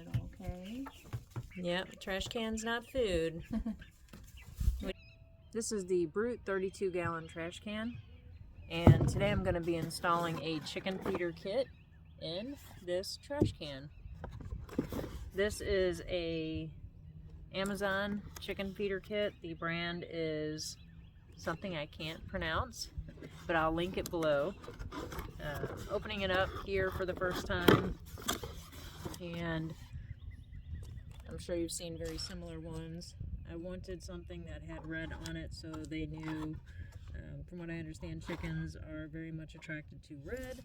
hard, okay? Yep, trash can's not food. This is the Brute 32-gallon trash can, and today I'm going to be installing a chicken feeder kit in this trash can. This is a Amazon chicken feeder kit. The brand is something I can't pronounce, but I'll link it below. Opening it up here for the first time, and I'm sure you've seen very similar ones. I wanted something that had red on it so they knew, from what I understand, chickens are very much attracted to red.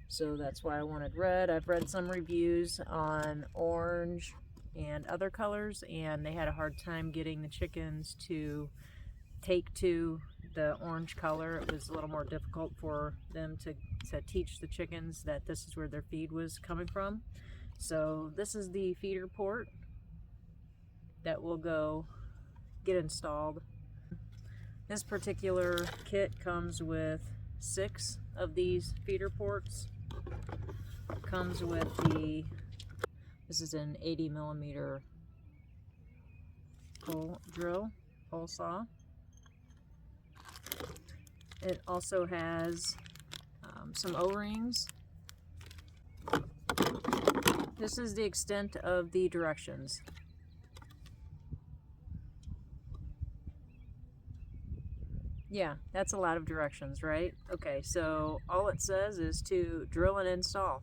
So that's why I wanted red. I've read some reviews on orange and other colors, and they had a hard time getting the chickens to take to the orange color. It was a little more difficult for them to teach the chickens that this is where their feed was coming from. So this is the feeder port that will go get installed. This particular kit comes with 6 of these feeder ports. Comes with this is an 80mm hole saw. It also has some O-rings. This is the extent of the directions. Yeah, that's a lot of directions, right? Okay, so all it says is to drill and install.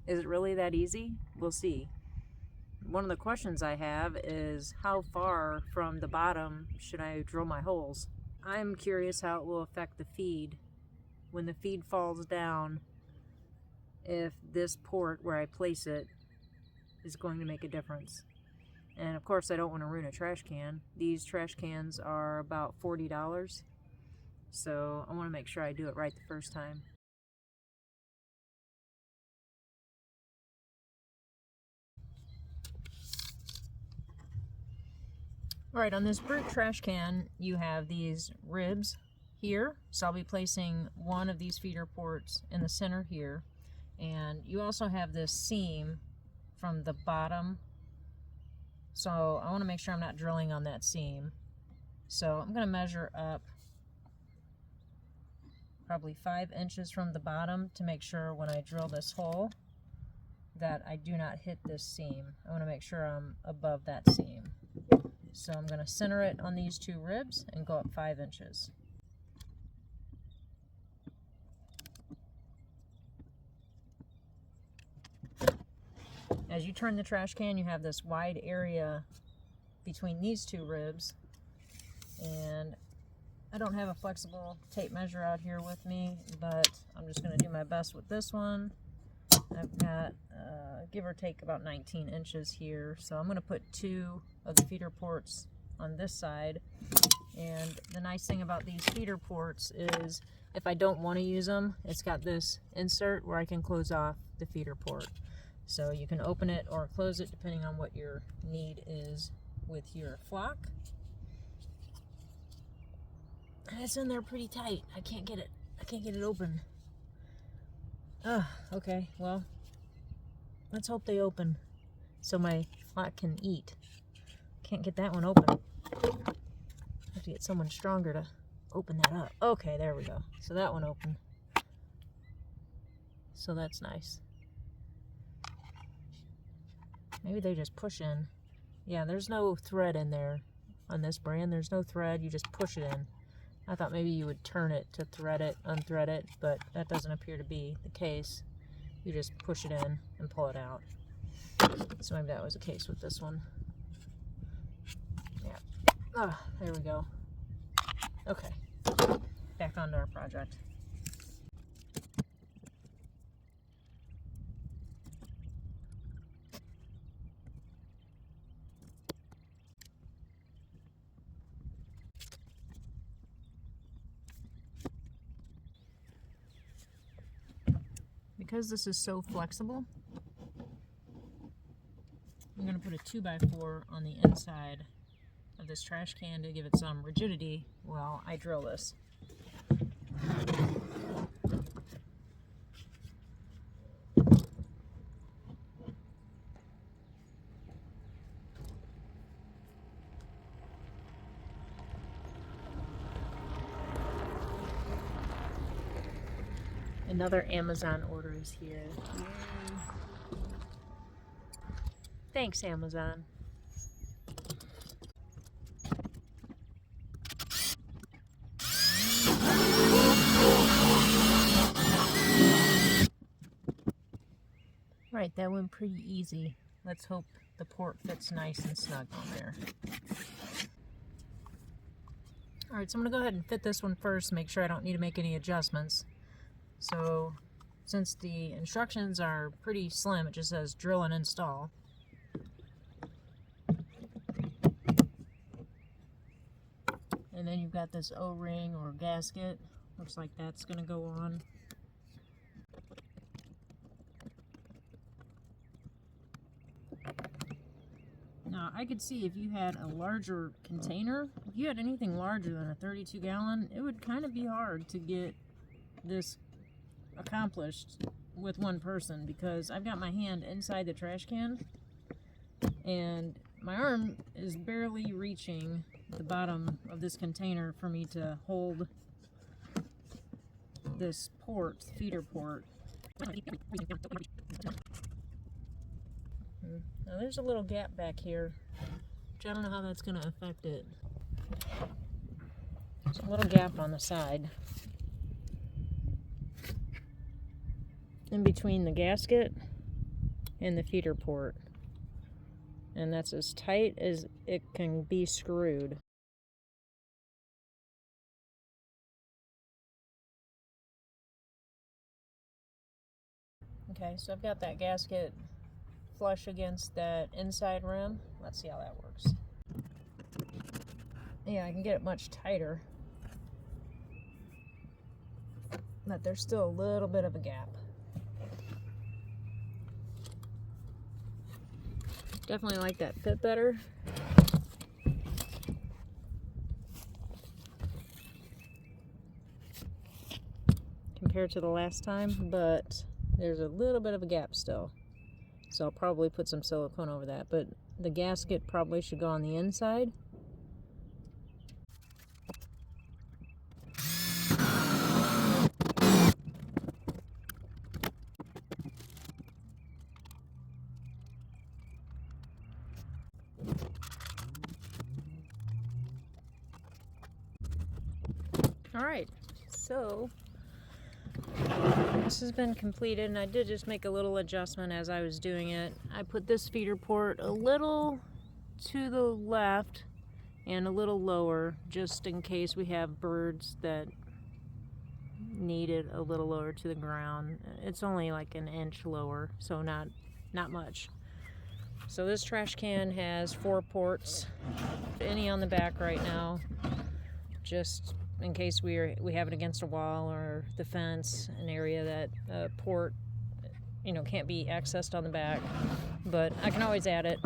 Is it really that easy? We'll see. One of the questions I have is how far from the bottom should I drill my holes? I'm curious how it will affect the feed. When the feed falls down, if this port where I place it is going to make a difference. And of course I don't want to ruin a trash can. These trash cans are about $40. So I want to make sure I do it right the first time. Alright, on this Brute trash can you have these ribs here. So I'll be placing one of these feeder ports in the center here. And you also have this seam from the bottom. So I want to make sure I'm not drilling on that seam. So I'm going to measure up probably 5 inches from the bottom to make sure when I drill this hole that I do not hit this seam. I want to make sure I'm above that seam. So I'm going to center it on these 2 ribs and go up 5 inches. As you turn the trash can, you have this wide area between these 2 ribs, and I don't have a flexible tape measure out here with me, but I'm just going to do my best with this one. I've got, give or take, about 19 inches here. So I'm going to put 2 of the feeder ports on this side. And the nice thing about these feeder ports is if I don't want to use them, it's got this insert where I can close off the feeder port. So you can open it or close it depending on what your need is with your flock. It's in there pretty tight. I can't get it open. Okay, well, let's hope they open so my flock can eat. Can't get that one open. Have to get someone stronger to open that up. Okay, there we go. So that one opened. So that's nice. Maybe they just push in. Yeah, there's no thread in there on this brand. There's no thread. You just push it in. I thought maybe you would turn it to thread it, unthread it, but that doesn't appear to be the case. You just push it in and pull it out. So maybe that was the case with this one. Yeah. There we go. Okay. Back onto our project. Because this is so flexible, I'm going to put a 2x4 on the inside of this trash can to give it some rigidity while I drill this. Another Amazon order is here. Yay. Thanks, Amazon. Right, that went pretty easy. Let's hope the port fits nice and snug on there. Alright, so I'm going to go ahead and fit this one first, make sure I don't need to make any adjustments. So, since the instructions are pretty slim, it just says drill and install. And then you've got this O-ring or gasket. Looks like that's going to go on. Now, I could see if you had a larger container, if you had anything larger than a 32 gallon, it would kind of be hard to get this accomplished with one person, because I've got my hand inside the trash can and my arm is barely reaching the bottom of this container for me to hold this port, feeder port. Now there's a little gap back here, which I don't know how that's going to affect it. There's a little gap on the side in between the gasket and the feeder port, and that's as tight as it can be screwed. Okay, so I've got that gasket flush against that inside rim. Let's see how that works. Yeah, I can get it much tighter, but there's still a little bit of a gap. Definitely like that fit better. Compared to the last time, but there's a little bit of a gap still. So I'll probably put some silicone over that, but the gasket probably should go on the inside. Alright, so this has been completed, and I did just make a little adjustment as I was doing it. I put this feeder port a little to the left and a little lower, just in case we have birds that need it a little lower to the ground. It's only like an inch lower, so not much. So this trash can has 4 ports, any on the back right now, just in case we have it against a wall or the fence, an area that port, can't be accessed on the back, but I can always add it.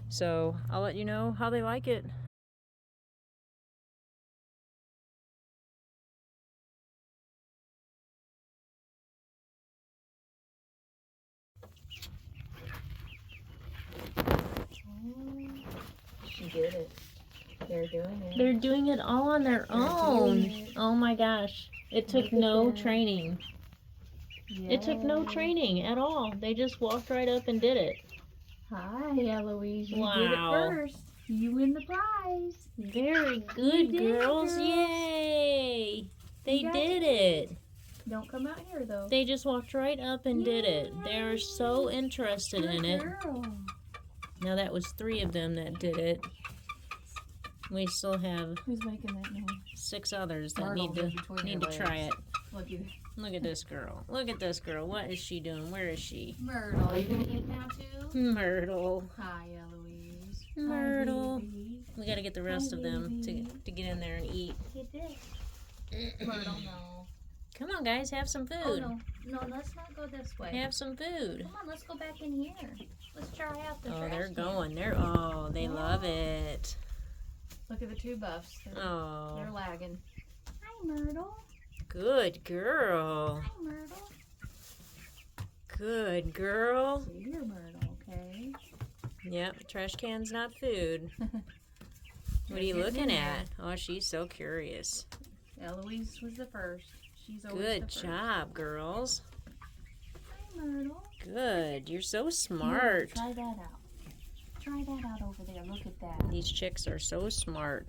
So I'll let you know how they like it. She did it. They're doing it. They're doing it all on their own. Oh my gosh. It took no training. Yeah. It took no training at all. They just walked right up and did it. Hi, Eloise. You Wow. did it first. You win the prize. Very good, girls. Yay! They did it. Don't come out here, though. They just walked right up and did it. They are so interested in it. Girl. Now that was 3 of them that did it. We still have Who's making that noise? 6 others that Myrtle, need to try it. Look Look at this girl. Look at this girl. What is she doing? Where is she? Myrtle, are you gonna eat now too? Myrtle. Hi, Eloise. Myrtle. Hi, baby. We gotta get the rest of them to get in there and eat. Get this. Myrtle, no. Come on, guys, have some Oh, food. no, let's not go this way. Have some food. Come on, let's go back in here. Let's try out the Oh, trash they're can. going. They love it. Look at the 2 buffs. They're Oh, lagging. Hi, Myrtle. good girl. Hi, Myrtle. Good girl. See your Myrtle, okay? Yep, trash can's not food. What are you Getting in looking there. at? Oh, she's so curious. Eloise was the first. She's always Good the first. job, girls. Hi, Myrtle. Good. You're so Myrtle, smart. try that out. Try that out over there. Look at that. These chicks are so smart.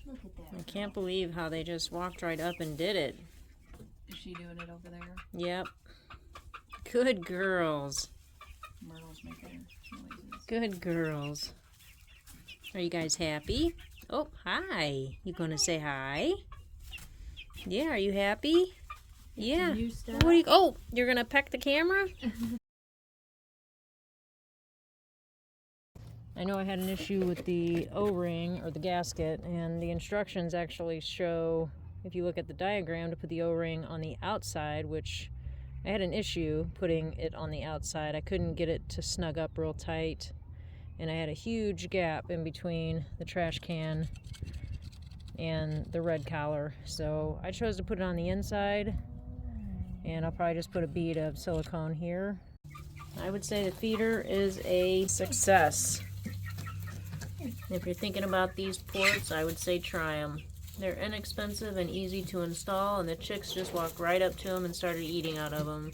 Look at that. I can't believe how they just walked right up and did it. Is she doing it over there? Yep. Good girls. Myrtle's making noises. Good girls. Are you guys happy? Oh, hi. You gonna say hi? Yeah, are you happy? Yeah. New stuff. What are you? Oh, you're gonna peck the camera? I know I had an issue with the O-ring or the gasket, and the instructions actually show, if you look at the diagram, to put the O-ring on the outside, which I had an issue putting it on the outside. I couldn't get it to snug up real tight, and I had a huge gap in between the trash can and the red collar. So I chose to put it on the inside, and I'll probably just put a bead of silicone here. I would say the feeder is a success. If you're thinking about these ports, I would say try them. They're inexpensive and easy to install, and the chicks just walked right up to them and started eating out of them.